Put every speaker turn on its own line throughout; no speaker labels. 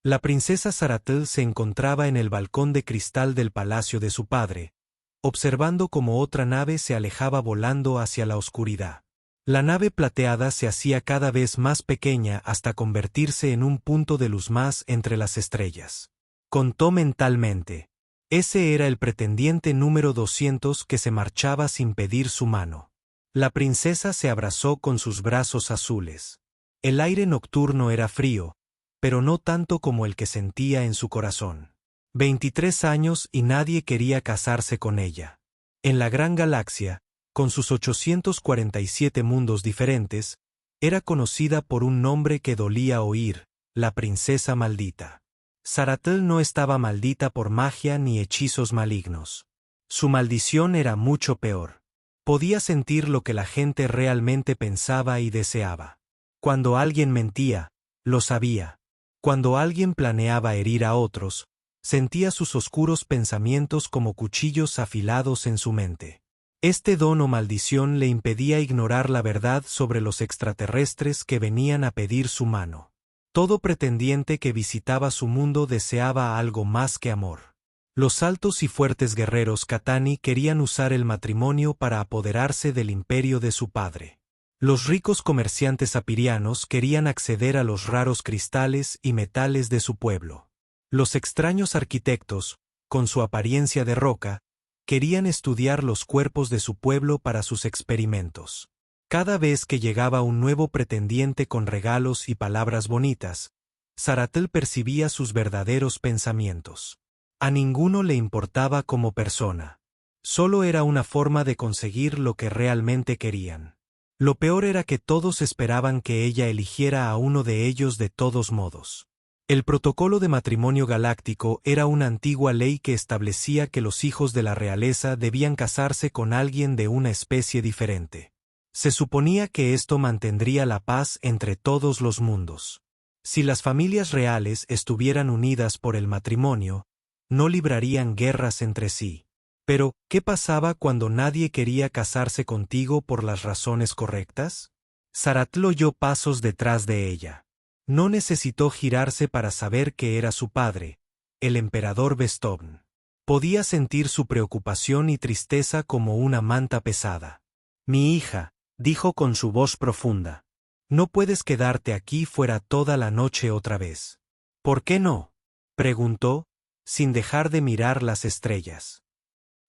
La princesa Zaratel se encontraba en el balcón de cristal del palacio de su padre, observando cómo otra nave se alejaba volando hacia la oscuridad. La nave plateada se hacía cada vez más pequeña hasta convertirse en un punto de luz más entre las estrellas. Contó mentalmente. Ese era el pretendiente número 200 que se marchaba sin pedir su mano. La princesa se abrazó con sus brazos azules. El aire nocturno era frío, pero no tanto como el que sentía en su corazón. 23 años y nadie quería casarse con ella. En la gran galaxia, con sus 847 mundos diferentes, era conocida por un nombre que dolía oír, la princesa maldita. Zaratel no estaba maldita por magia ni hechizos malignos. Su maldición era mucho peor. Podía sentir lo que la gente realmente pensaba y deseaba. Cuando alguien mentía, lo sabía. Cuando alguien planeaba herir a otros, sentía sus oscuros pensamientos como cuchillos afilados en su mente. Este don o maldición le impedía ignorar la verdad sobre los extraterrestres que venían a pedir su mano. Todo pretendiente que visitaba su mundo deseaba algo más que amor. Los altos y fuertes guerreros Catani querían usar el matrimonio para apoderarse del imperio de su padre. Los ricos comerciantes apirianos querían acceder a los raros cristales y metales de su pueblo. Los extraños arquitectos, con su apariencia de roca, querían estudiar los cuerpos de su pueblo para sus experimentos. Cada vez que llegaba un nuevo pretendiente con regalos y palabras bonitas, Zaratel percibía sus verdaderos pensamientos. A ninguno le importaba como persona. Solo era una forma de conseguir lo que realmente querían. Lo peor era que todos esperaban que ella eligiera a uno de ellos de todos modos. El protocolo de matrimonio galáctico era una antigua ley que establecía que los hijos de la realeza debían casarse con alguien de una especie diferente. Se suponía que esto mantendría la paz entre todos los mundos. Si las familias reales estuvieran unidas por el matrimonio, no librarían guerras entre sí. Pero, ¿qué pasaba cuando nadie quería casarse contigo por las razones correctas? Zaratel oyó pasos detrás de ella. No necesitó girarse para saber que era su padre, el emperador Bestobn. Podía sentir su preocupación y tristeza como una manta pesada. Mi hija, dijo con su voz profunda. No puedes quedarte aquí fuera toda la noche otra vez. ¿Por qué no? Preguntó, sin dejar de mirar las estrellas.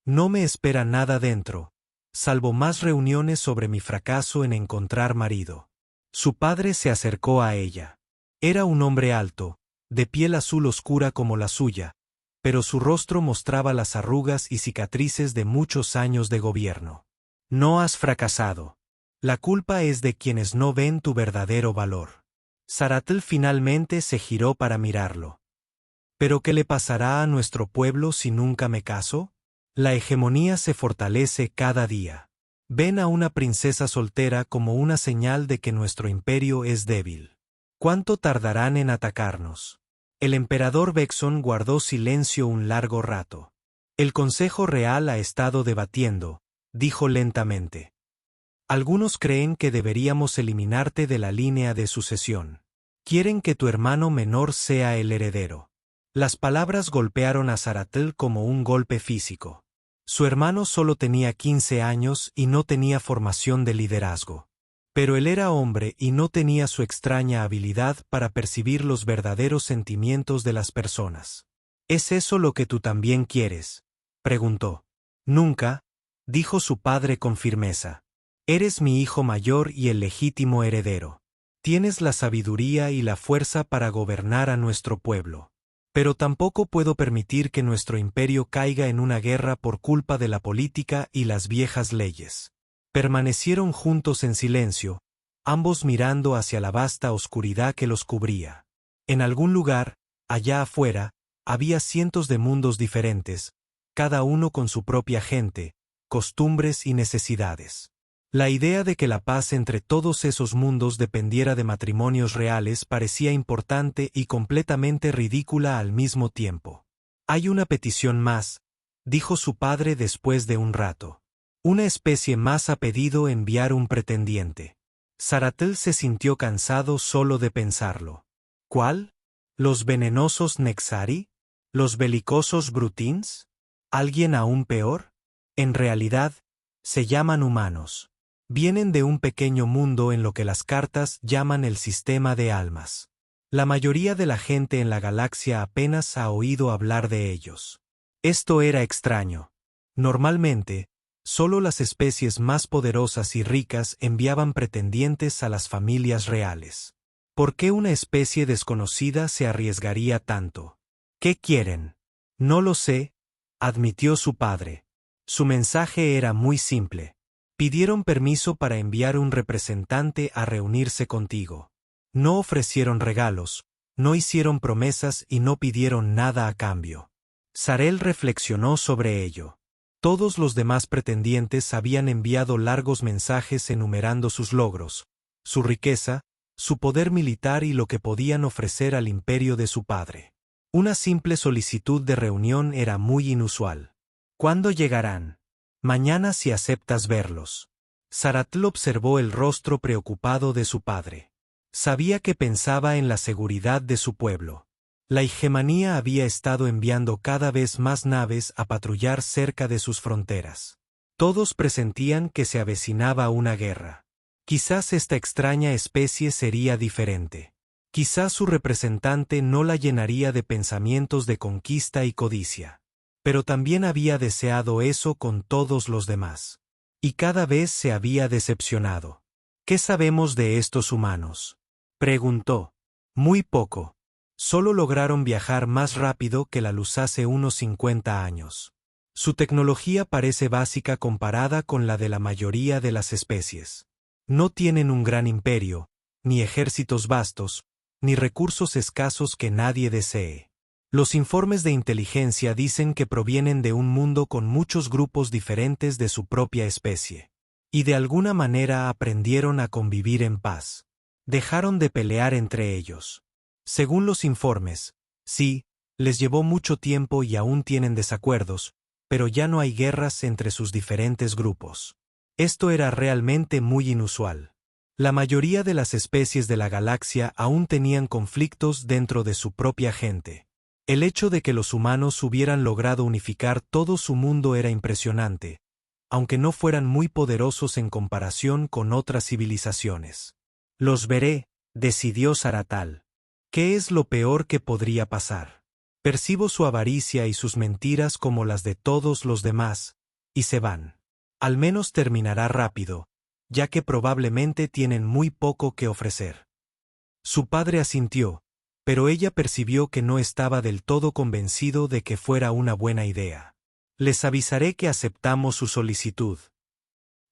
No me espera nada dentro, salvo más reuniones sobre mi fracaso en encontrar marido. Su padre se acercó a ella. Era un hombre alto, de piel azul oscura como la suya, pero su rostro mostraba las arrugas y cicatrices de muchos años de gobierno. No has fracasado. La culpa es de quienes no ven tu verdadero valor. Zaratel finalmente se giró para mirarlo. ¿Pero qué le pasará a nuestro pueblo si nunca me caso? La hegemonía se fortalece cada día. Ven a una princesa soltera como una señal de que nuestro imperio es débil. ¿Cuánto tardarán en atacarnos? El emperador Vexon guardó silencio un largo rato. El Consejo Real ha estado debatiendo, dijo lentamente. Algunos creen que deberíamos eliminarte de la línea de sucesión. Quieren que tu hermano menor sea el heredero. Las palabras golpearon a Zaratel como un golpe físico. Su hermano solo tenía 15 años y no tenía formación de liderazgo. Pero él era hombre y no tenía su extraña habilidad para percibir los verdaderos sentimientos de las personas. ¿Es eso lo que tú también quieres?, preguntó. Nunca, dijo su padre con firmeza. Eres mi hijo mayor y el legítimo heredero. Tienes la sabiduría y la fuerza para gobernar a nuestro pueblo. Pero tampoco puedo permitir que nuestro imperio caiga en una guerra por culpa de la política y las viejas leyes. Permanecieron juntos en silencio, ambos mirando hacia la vasta oscuridad que los cubría. En algún lugar, allá afuera, había cientos de mundos diferentes, cada uno con su propia gente, costumbres y necesidades. La idea de que la paz entre todos esos mundos dependiera de matrimonios reales parecía importante y completamente ridícula al mismo tiempo. Hay una petición más, dijo su padre después de un rato. Una especie más ha pedido enviar un pretendiente. Zaratel se sintió cansado solo de pensarlo. ¿Cuál? ¿Los venenosos Nexari? ¿Los belicosos Brutins? ¿Alguien aún peor? En realidad, se llaman humanos. Vienen de un pequeño mundo en lo que las cartas llaman el sistema de almas. La mayoría de la gente en la galaxia apenas ha oído hablar de ellos. Esto era extraño. Normalmente, solo las especies más poderosas y ricas enviaban pretendientes a las familias reales. ¿Por qué una especie desconocida se arriesgaría tanto? ¿Qué quieren? No lo sé, admitió su padre. Su mensaje era muy simple. Pidieron permiso para enviar un representante a reunirse contigo. No ofrecieron regalos, no hicieron promesas y no pidieron nada a cambio. Sarel reflexionó sobre ello. Todos los demás pretendientes habían enviado largos mensajes enumerando sus logros, su riqueza, su poder militar y lo que podían ofrecer al imperio de su padre. Una simple solicitud de reunión era muy inusual. ¿Cuándo llegarán? Mañana si aceptas verlos. Saratl observó el rostro preocupado de su padre. Sabía que pensaba en la seguridad de su pueblo. La hegemonía había estado enviando cada vez más naves a patrullar cerca de sus fronteras. Todos presentían que se avecinaba una guerra. Quizás esta extraña especie sería diferente. Quizás su representante no la llenaría de pensamientos de conquista y codicia. Pero también había deseado eso con todos los demás. Y cada vez se había decepcionado. ¿Qué sabemos de estos humanos?, preguntó. Muy poco. Solo lograron viajar más rápido que la luz hace unos 50 años. Su tecnología parece básica comparada con la de la mayoría de las especies. No tienen un gran imperio, ni ejércitos vastos, ni recursos escasos que nadie desee. Los informes de inteligencia dicen que provienen de un mundo con muchos grupos diferentes de su propia especie. Y de alguna manera aprendieron a convivir en paz. Dejaron de pelear entre ellos. Según los informes, sí, les llevó mucho tiempo y aún tienen desacuerdos, pero ya no hay guerras entre sus diferentes grupos. Esto era realmente muy inusual. La mayoría de las especies de la galaxia aún tenían conflictos dentro de su propia gente. El hecho de que los humanos hubieran logrado unificar todo su mundo era impresionante, aunque no fueran muy poderosos en comparación con otras civilizaciones. Los veré, decidió Saratl. ¿Qué es lo peor que podría pasar? Percibo su avaricia y sus mentiras como las de todos los demás, y se van. Al menos terminará rápido, ya que probablemente tienen muy poco que ofrecer. Su padre asintió, pero ella percibió que no estaba del todo convencido de que fuera una buena idea. Les avisaré que aceptamos su solicitud.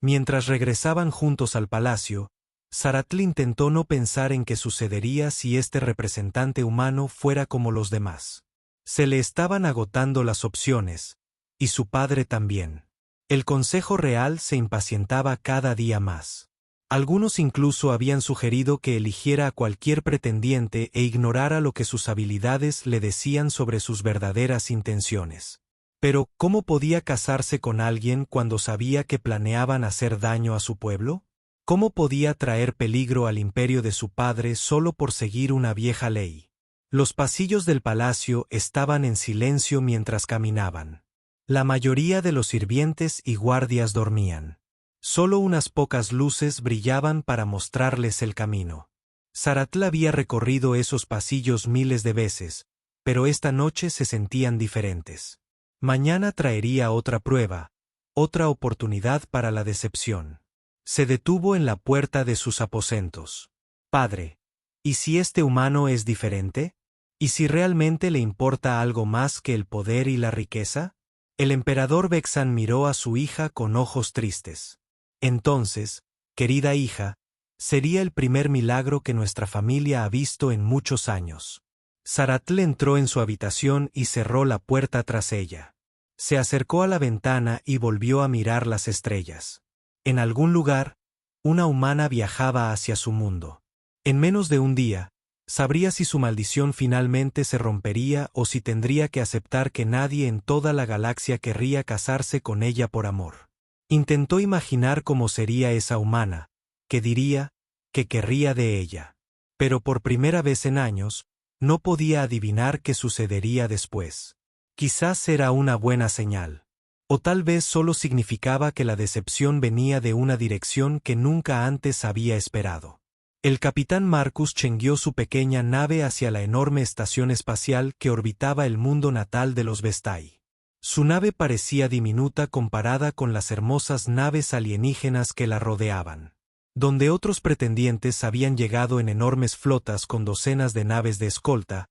Mientras regresaban juntos al palacio, Saratl intentó no pensar en qué sucedería si este representante humano fuera como los demás. Se le estaban agotando las opciones, y su padre también. El Consejo Real se impacientaba cada día más. Algunos incluso habían sugerido que eligiera a cualquier pretendiente e ignorara lo que sus habilidades le decían sobre sus verdaderas intenciones. Pero, ¿cómo podía casarse con alguien cuando sabía que planeaban hacer daño a su pueblo? ¿Cómo podía traer peligro al imperio de su padre solo por seguir una vieja ley? Los pasillos del palacio estaban en silencio mientras caminaban. La mayoría de los sirvientes y guardias dormían. Solo unas pocas luces brillaban para mostrarles el camino. Saratl había recorrido esos pasillos miles de veces, pero esta noche se sentían diferentes. Mañana traería otra prueba, otra oportunidad para la decepción. Se detuvo en la puerta de sus aposentos. Padre, ¿y si este humano es diferente? ¿Y si realmente le importa algo más que el poder y la riqueza? El emperador Vexan miró a su hija con ojos tristes. Entonces, querida hija, sería el primer milagro que nuestra familia ha visto en muchos años. Saratl entró en su habitación y cerró la puerta tras ella. Se acercó a la ventana y volvió a mirar las estrellas. En algún lugar, una humana viajaba hacia su mundo. En menos de un día, sabría si su maldición finalmente se rompería o si tendría que aceptar que nadie en toda la galaxia querría casarse con ella por amor. Intentó imaginar cómo sería esa humana, qué diría, qué querría de ella. Pero por primera vez en años, No podía adivinar qué sucedería después. Quizás era una buena señal. O tal vez solo significaba que la decepción venía de una dirección que nunca antes había esperado. El capitán Marcus chengueó su pequeña nave hacia la enorme estación espacial que orbitaba el mundo natal de los Vestai. Su nave parecía diminuta comparada con las hermosas naves alienígenas que la rodeaban. Donde otros pretendientes habían llegado en enormes flotas con docenas de naves de escolta,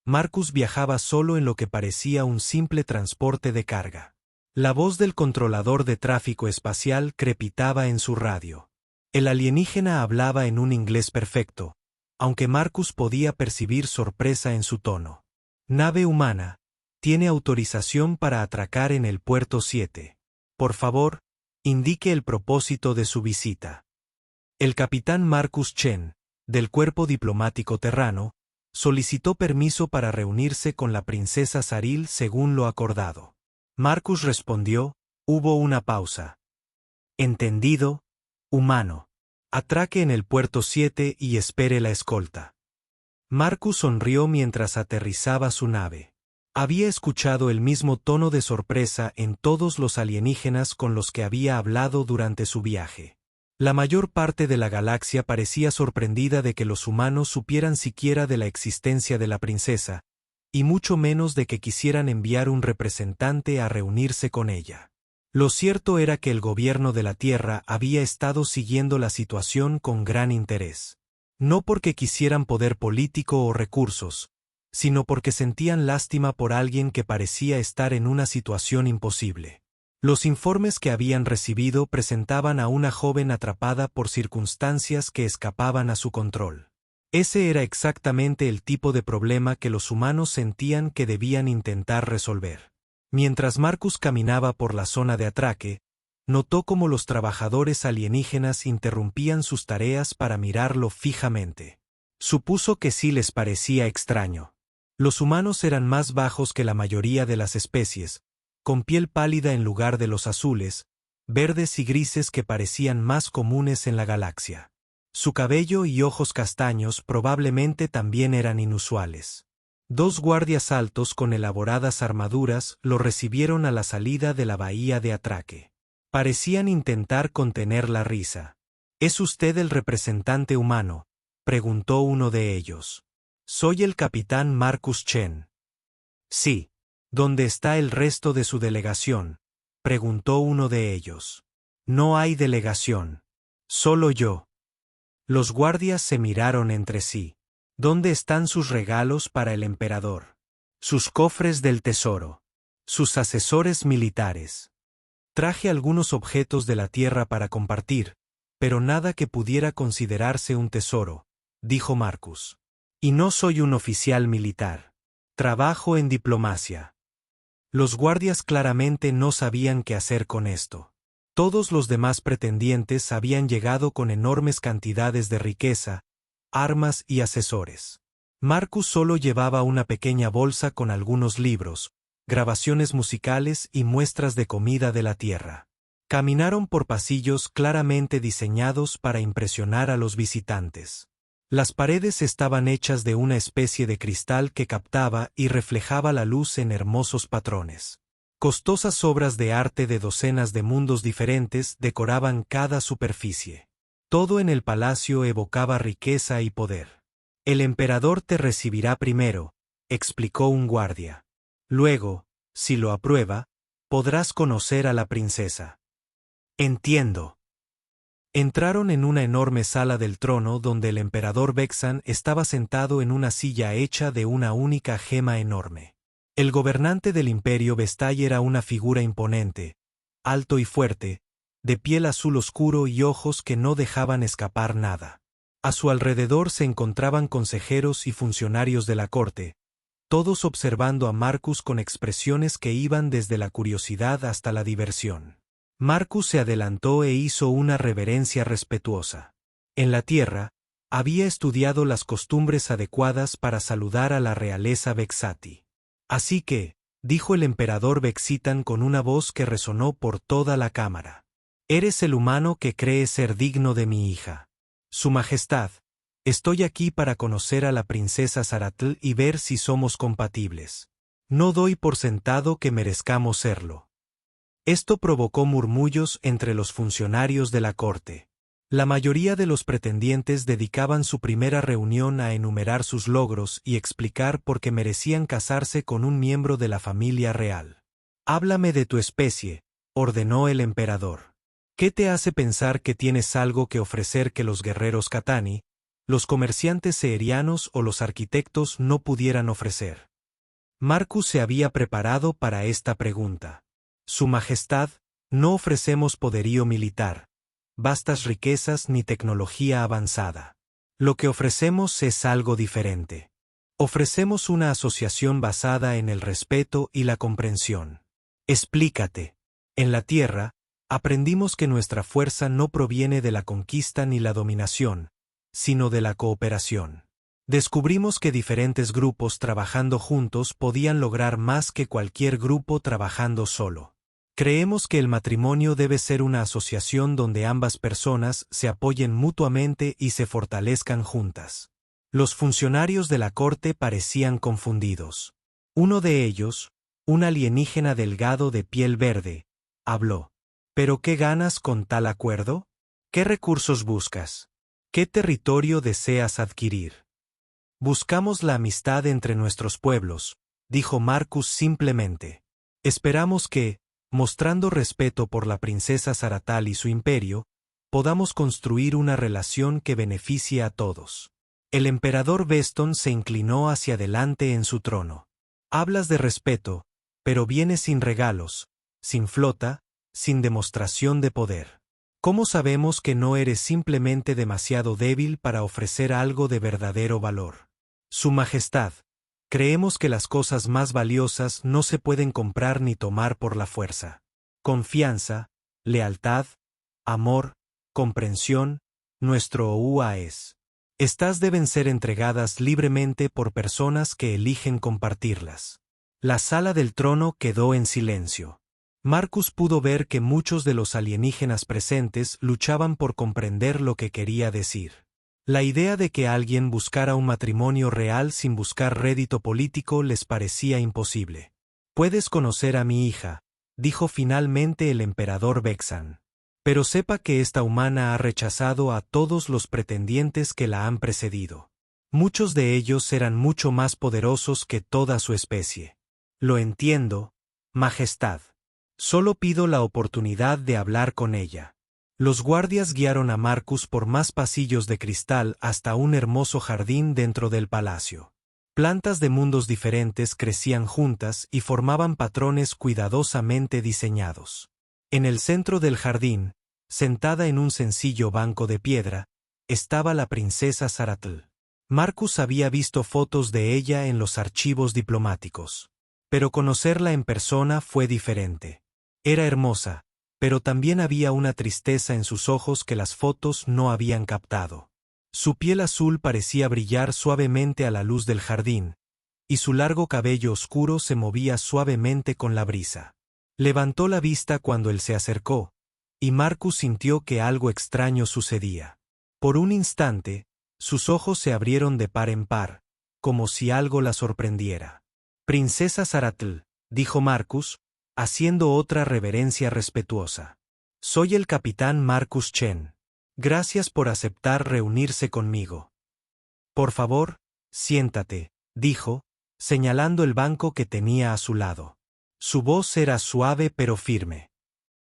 Marcus viajaba solo en lo que parecía un simple transporte de carga. La voz del controlador de tráfico espacial crepitaba en su radio. El alienígena hablaba en un inglés perfecto, aunque Marcus podía percibir sorpresa en su tono. Nave humana, tiene autorización para atracar en el puerto 7. Por favor, indique el propósito de su visita. El capitán Marcus Chen, del cuerpo diplomático terrano, solicitó permiso para reunirse con la princesa Saril según lo acordado. Marcus respondió, hubo una pausa. Entendido, humano. Atraque en el puerto 7 y espere la escolta. Marcus sonrió mientras aterrizaba su nave. Había escuchado el mismo tono de sorpresa en todos los alienígenas con los que había hablado durante su viaje. La mayor parte de la galaxia parecía sorprendida de que los humanos supieran siquiera de la existencia de la princesa, y mucho menos de que quisieran enviar un representante a reunirse con ella. Lo cierto era que el gobierno de la Tierra había estado siguiendo la situación con gran interés. No porque quisieran poder político o recursos, sino porque sentían lástima por alguien que parecía estar en una situación imposible. Los informes que habían recibido presentaban a una joven atrapada por circunstancias que escapaban a su control. Ese era exactamente el tipo de problema que los humanos sentían que debían intentar resolver. Mientras Marcus caminaba por la zona de atraque, notó cómo los trabajadores alienígenas interrumpían sus tareas para mirarlo fijamente. Supuso que sí les parecía extraño. Los humanos eran más bajos que la mayoría de las especies, con piel pálida en lugar de los azules, verdes y grises que parecían más comunes en la galaxia. Su cabello y ojos castaños probablemente también eran inusuales. 2 guardias altos con elaboradas armaduras lo recibieron a la salida de la bahía de atraque. Parecían intentar contener la risa. ¿Es usted el representante humano?, preguntó uno de ellos. Soy el capitán Marcus Chen. Sí. ¿Dónde está el resto de su delegación?, preguntó uno de ellos. No hay delegación. Solo yo. Los guardias se miraron entre sí. ¿Dónde están sus regalos para el emperador? Sus cofres del tesoro. Sus asesores militares. Traje algunos objetos de la tierra para compartir, pero nada que pudiera considerarse un tesoro, dijo Marcus. Y no soy un oficial militar. Trabajo en diplomacia. Los guardias claramente no sabían qué hacer con esto. Todos los demás pretendientes habían llegado con enormes cantidades de riqueza, armas y asesores. Marcus solo llevaba una pequeña bolsa con algunos libros, grabaciones musicales y muestras de comida de la tierra. Caminaron por pasillos claramente diseñados para impresionar a los visitantes. Las paredes estaban hechas de una especie de cristal que captaba y reflejaba la luz en hermosos patrones. Costosas obras de arte de docenas de mundos diferentes decoraban cada superficie. Todo en el palacio evocaba riqueza y poder. El emperador te recibirá primero, explicó un guardia. Luego, si lo aprueba, podrás conocer a la princesa. Entiendo. Entraron en una enorme sala del trono donde el emperador Vexan estaba sentado en una silla hecha de una única gema enorme. El gobernante del imperio Vestai era una figura imponente, alto y fuerte, de piel azul oscuro y ojos que no dejaban escapar nada. A su alrededor se encontraban consejeros y funcionarios de la corte, todos observando a Marcus con expresiones que iban desde la curiosidad hasta la diversión. Marcus se adelantó e hizo una reverencia respetuosa. En la tierra, había estudiado las costumbres adecuadas para saludar a la realeza Vexati. Así que, dijo el emperador Vexitan con una voz que resonó por toda la cámara. Eres el humano que cree ser digno de mi hija. Su Majestad, Estoy aquí para conocer a la princesa Zaratl y ver si somos compatibles. No doy por sentado que merezcamos serlo. Esto provocó murmullos entre los funcionarios de la corte. La mayoría de los pretendientes dedicaban su primera reunión a enumerar sus logros y explicar por qué merecían casarse con un miembro de la familia real. «Háblame de tu especie», ordenó el emperador. «¿Qué te hace pensar que tienes algo que ofrecer que los guerreros Catani, los comerciantes seerianos o los arquitectos no pudieran ofrecer?» Marcus se había preparado para esta pregunta. «Su Majestad, no ofrecemos poderío militar, vastas riquezas ni tecnología avanzada. Lo que ofrecemos es algo diferente. Ofrecemos una asociación basada en el respeto y la comprensión. Explícate. En la Tierra, aprendimos que nuestra fuerza no proviene de la conquista ni la dominación, sino de la cooperación. Descubrimos que diferentes grupos trabajando juntos podían lograr más que cualquier grupo trabajando solo. Creemos que el matrimonio debe ser una asociación donde ambas personas se apoyen mutuamente y se fortalezcan juntas». Los funcionarios de la corte parecían confundidos. Uno de ellos, un alienígena delgado de piel verde, habló. «¿Pero qué ganas con tal acuerdo? ¿Qué recursos buscas? ¿Qué territorio deseas adquirir?» «Buscamos la amistad entre nuestros pueblos», dijo Marcus simplemente. «Esperamos que, mostrando respeto por la princesa Zaratl y su imperio, podamos construir una relación que beneficie a todos». El emperador Veston se inclinó hacia adelante en su trono. «Hablas de respeto, pero vienes sin regalos, sin flota, sin demostración de poder. ¿Cómo sabemos que no eres simplemente demasiado débil para ofrecer algo de verdadero valor? Su Majestad, creemos que las cosas más valiosas no se pueden comprar ni tomar por la fuerza. Confianza, lealtad, amor, comprensión, nuestro UAS. Estas deben ser entregadas libremente por personas que eligen compartirlas». La sala del trono quedó en silencio. Marcus pudo ver que muchos de los alienígenas presentes luchaban por comprender lo que quería decir. La idea de que alguien buscara un matrimonio real sin buscar rédito político les parecía imposible. «Puedes conocer a mi hija», dijo finalmente el emperador Vexan. «Pero sepa que esta humana ha rechazado a todos los pretendientes que la han precedido. Muchos de ellos eran mucho más poderosos que toda su especie». «Lo entiendo, Majestad. Solo pido la oportunidad de hablar con ella». Los guardias guiaron a Marcus por más pasillos de cristal hasta un hermoso jardín dentro del palacio. Plantas de mundos diferentes crecían juntas y formaban patrones cuidadosamente diseñados. En el centro del jardín, sentada en un sencillo banco de piedra, estaba la princesa Zaratl. Marcus había visto fotos de ella en los archivos diplomáticos. Pero conocerla en persona fue diferente. Era hermosa, pero también había una tristeza en sus ojos que las fotos no habían captado. Su piel azul parecía brillar suavemente a la luz del jardín, y su largo cabello oscuro se movía suavemente con la brisa. Levantó la vista cuando él se acercó, y Marcus sintió que algo extraño sucedía. Por un instante, sus ojos se abrieron de par en par, como si algo la sorprendiera. «Princesa Zaratl», dijo Marcus, haciendo otra reverencia respetuosa. «Soy el capitán Marcus Chen. Gracias por aceptar reunirse conmigo». «Por favor, siéntate», dijo, señalando el banco que tenía a su lado. Su voz era suave pero firme.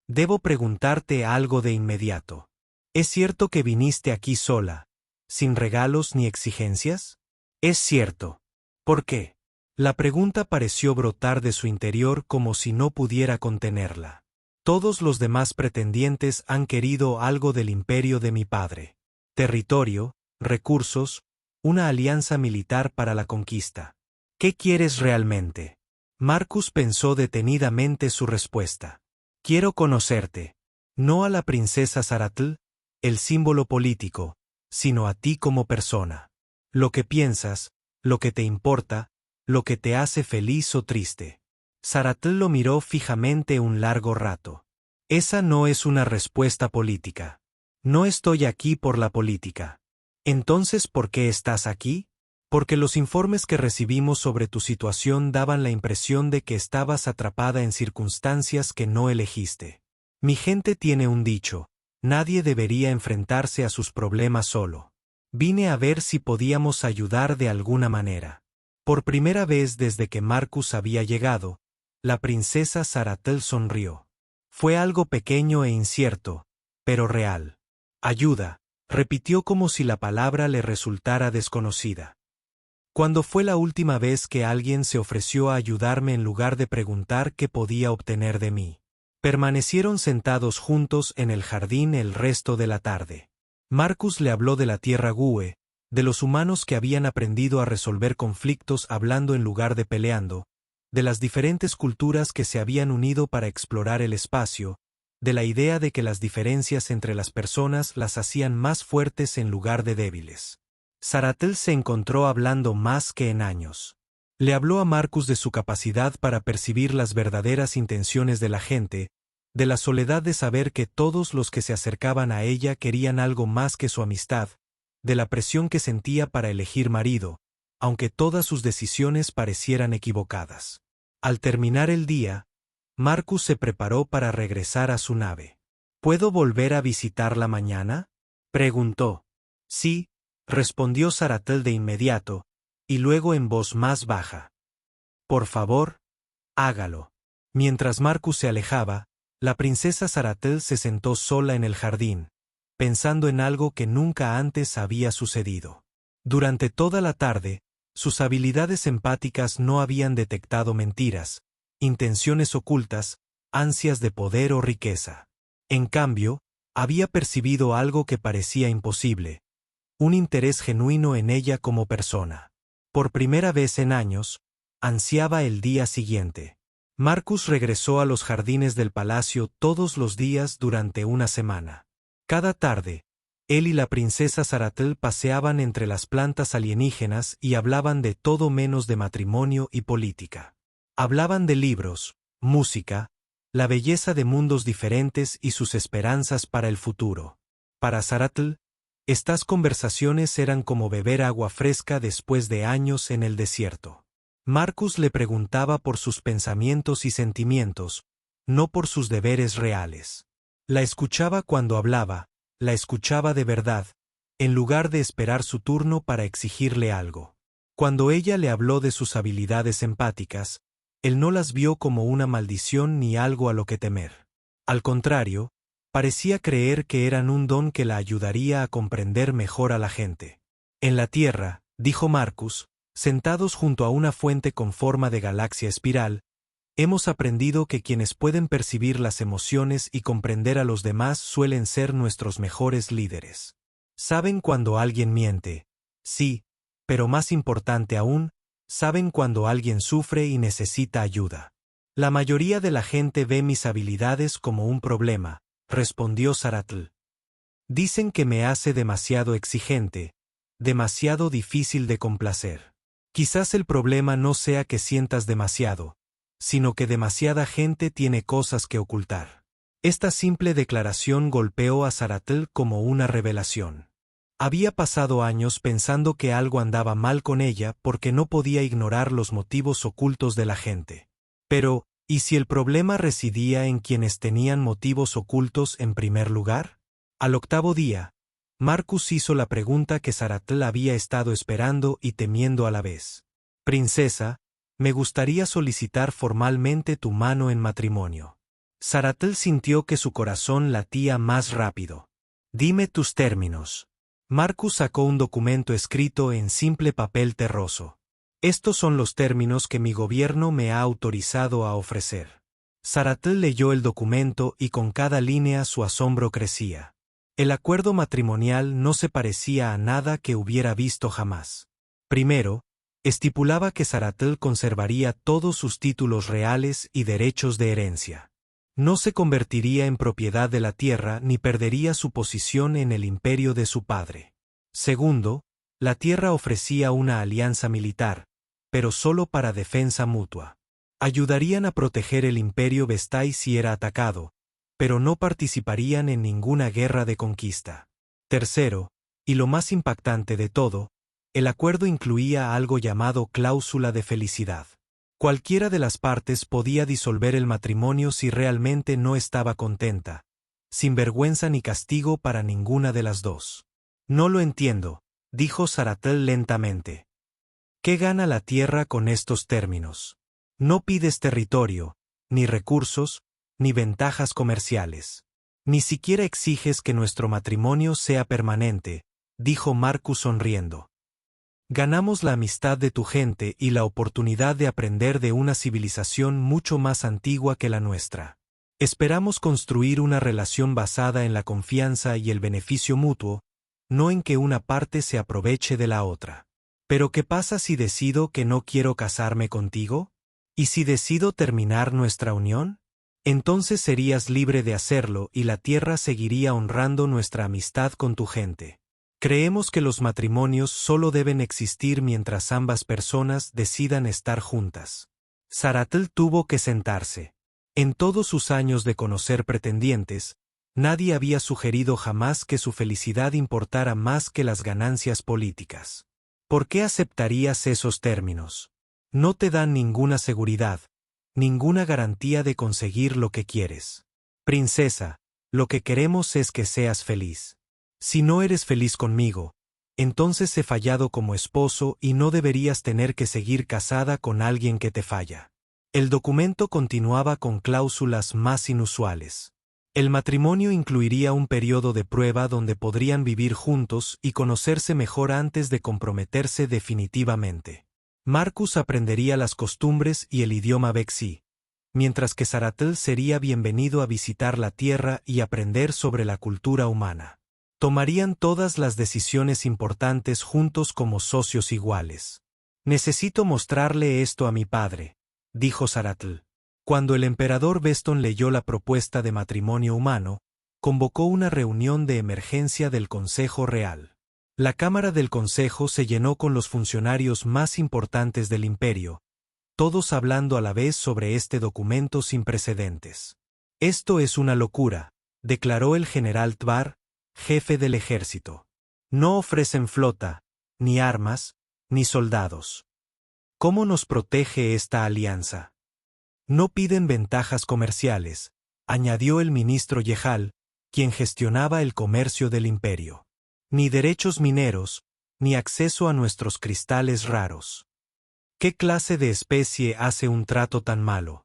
«Debo preguntarte algo de inmediato. ¿Es cierto que viniste aquí sola, sin regalos ni exigencias?» «Es cierto». «¿Por qué?» La pregunta pareció brotar de su interior como si no pudiera contenerla. «Todos los demás pretendientes han querido algo del imperio de mi padre. Territorio, recursos, una alianza militar para la conquista. ¿Qué quieres realmente?» Marcus pensó detenidamente su respuesta. «Quiero conocerte. No a la princesa Zaratl, el símbolo político, sino a ti como persona. Lo que piensas, lo que te importa, lo que te hace feliz o triste». Zaratl lo miró fijamente un largo rato. «Esa no es una respuesta política. No estoy aquí por la política. «Entonces, ¿por qué estás aquí? Porque los informes que recibimos sobre tu situación daban la impresión de que estabas atrapada en circunstancias que no elegiste. Mi gente tiene un dicho: nadie debería enfrentarse a sus problemas solo. Vine a ver si podíamos ayudar de alguna manera». Por primera vez desde que Marcus había llegado, la princesa Saratel sonrió. Fue algo pequeño e incierto, pero real. «Ayuda», repitió como si la palabra le resultara desconocida. «¿Cuándo fue la última vez que alguien se ofreció a ayudarme en lugar de preguntar qué podía obtener de mí?» Permanecieron sentados juntos en el jardín el resto de la tarde. Marcus le habló de la tierra Gue, de los humanos que habían aprendido a resolver conflictos hablando en lugar de peleando, de las diferentes culturas que se habían unido para explorar el espacio, de la idea de que las diferencias entre las personas las hacían más fuertes en lugar de débiles. Saratel se encontró hablando más que en años. Le habló a Marcus de su capacidad para percibir las verdaderas intenciones de la gente, de la soledad de saber que todos los que se acercaban a ella querían algo más que su amistad, de la presión que sentía para elegir marido, aunque todas sus decisiones parecieran equivocadas. Al terminar el día, Marcus se preparó para regresar a su nave. «¿Puedo volver a visitarla mañana?», preguntó. «Sí», respondió Saratel de inmediato, y luego en voz más baja. «Por favor, hágalo». Mientras Marcus se alejaba, la princesa Saratel se sentó sola en el jardín, pensando en algo que nunca antes había sucedido. Durante toda la tarde, sus habilidades empáticas no habían detectado mentiras, intenciones ocultas, ansias de poder o riqueza. En cambio, había percibido algo que parecía imposible: un interés genuino en ella como persona. Por primera vez en años, ansiaba el día siguiente. Marcus regresó a los jardines del palacio todos los días durante una semana. Cada tarde, él y la princesa Saratel paseaban entre las plantas alienígenas y hablaban de todo menos de matrimonio y política. Hablaban de libros, música, la belleza de mundos diferentes y sus esperanzas para el futuro. Para Saratel, estas conversaciones eran como beber agua fresca después de años en el desierto. Marcus le preguntaba por sus pensamientos y sentimientos, no por sus deberes reales. La escuchaba cuando hablaba, la escuchaba de verdad, en lugar de esperar su turno para exigirle algo. Cuando ella le habló de sus habilidades empáticas, él no las vio como una maldición ni algo a lo que temer. Al contrario, parecía creer que eran un don que la ayudaría a comprender mejor a la gente. «En la Tierra», dijo Marcus, sentados junto a una fuente con forma de galaxia espiral, «hemos aprendido que quienes pueden percibir las emociones y comprender a los demás suelen ser nuestros mejores líderes. Saben cuando alguien miente, sí, pero más importante aún, saben cuando alguien sufre y necesita ayuda. La mayoría de la gente ve mis habilidades como un problema», respondió Saratel. «Dicen que me hace demasiado exigente, demasiado difícil de complacer. Quizás el problema no sea que sientas demasiado, sino que demasiada gente tiene cosas que ocultar». Esta simple declaración golpeó a Saratel como una revelación. Había pasado años pensando que algo andaba mal con ella porque no podía ignorar los motivos ocultos de la gente. Pero, ¿y si el problema residía en quienes tenían motivos ocultos en primer lugar? Al octavo día, Marcus hizo la pregunta que Saratel había estado esperando y temiendo a la vez. «Princesa, me gustaría solicitar formalmente tu mano en matrimonio». Saratel sintió que su corazón latía más rápido. «Dime tus términos». Marcus sacó un documento escrito en simple papel terroso. «Estos son los términos que mi gobierno me ha autorizado a ofrecer». Saratel leyó el documento y con cada línea su asombro crecía. El acuerdo matrimonial no se parecía a nada que hubiera visto jamás. Primero, estipulaba que Saratel conservaría todos sus títulos reales y derechos de herencia. No se convertiría en propiedad de la tierra ni perdería su posición en el imperio de su padre. Segundo, la tierra ofrecía una alianza militar, pero solo para defensa mutua. Ayudarían a proteger el imperio Vestai si era atacado, pero no participarían en ninguna guerra de conquista. Tercero, Y lo más impactante de todo, el acuerdo incluía algo llamado cláusula de felicidad. Cualquiera de las partes podía disolver el matrimonio si realmente no estaba contenta, sin vergüenza ni castigo para ninguna de las dos. No lo entiendo, dijo Saratel lentamente. ¿Qué gana la tierra con estos términos? No pides territorio, ni recursos, ni ventajas comerciales. Ni siquiera exiges que nuestro matrimonio sea permanente, dijo Marcus sonriendo. Ganamos la amistad de tu gente y la oportunidad de aprender de una civilización mucho más antigua que la nuestra. Esperamos construir una relación basada en la confianza y el beneficio mutuo, no en que una parte se aproveche de la otra. ¿Pero qué pasa si decido que no quiero casarme contigo? ¿Y si decido terminar nuestra unión? Entonces serías libre de hacerlo y la tierra seguiría honrando nuestra amistad con tu gente. Creemos que los matrimonios solo deben existir mientras ambas personas decidan estar juntas. Saratel tuvo que sentarse. En todos sus años de conocer pretendientes, nadie había sugerido jamás que su felicidad importara más que las ganancias políticas. ¿Por qué aceptarías esos términos? No te dan ninguna seguridad, ninguna garantía de conseguir lo que quieres. Princesa, lo que queremos es que seas feliz. Si no eres feliz conmigo, entonces he fallado como esposo y no deberías tener que seguir casada con alguien que te falla. El documento continuaba con cláusulas más inusuales. El matrimonio incluiría un periodo de prueba donde podrían vivir juntos y conocerse mejor antes de comprometerse definitivamente. Marcus aprendería las costumbres y el idioma Vexi, mientras que Saratel sería bienvenido a visitar la tierra y aprender sobre la cultura humana. Tomarían todas las decisiones importantes juntos como socios iguales. Necesito mostrarle esto a mi padre, dijo Saratel. Cuando el emperador Beston leyó la propuesta de matrimonio humano, convocó una reunión de emergencia del Consejo Real. La Cámara del Consejo se llenó con los funcionarios más importantes del imperio, todos hablando a la vez sobre este documento sin precedentes. Esto es una locura, declaró el general Tvar, jefe del ejército. No ofrecen flota, ni armas, ni soldados. ¿Cómo nos protege esta alianza? No piden ventajas comerciales, añadió el ministro Yehal, quien gestionaba el comercio del imperio. Ni derechos mineros, ni acceso a nuestros cristales raros. ¿Qué clase de especie hace un trato tan malo?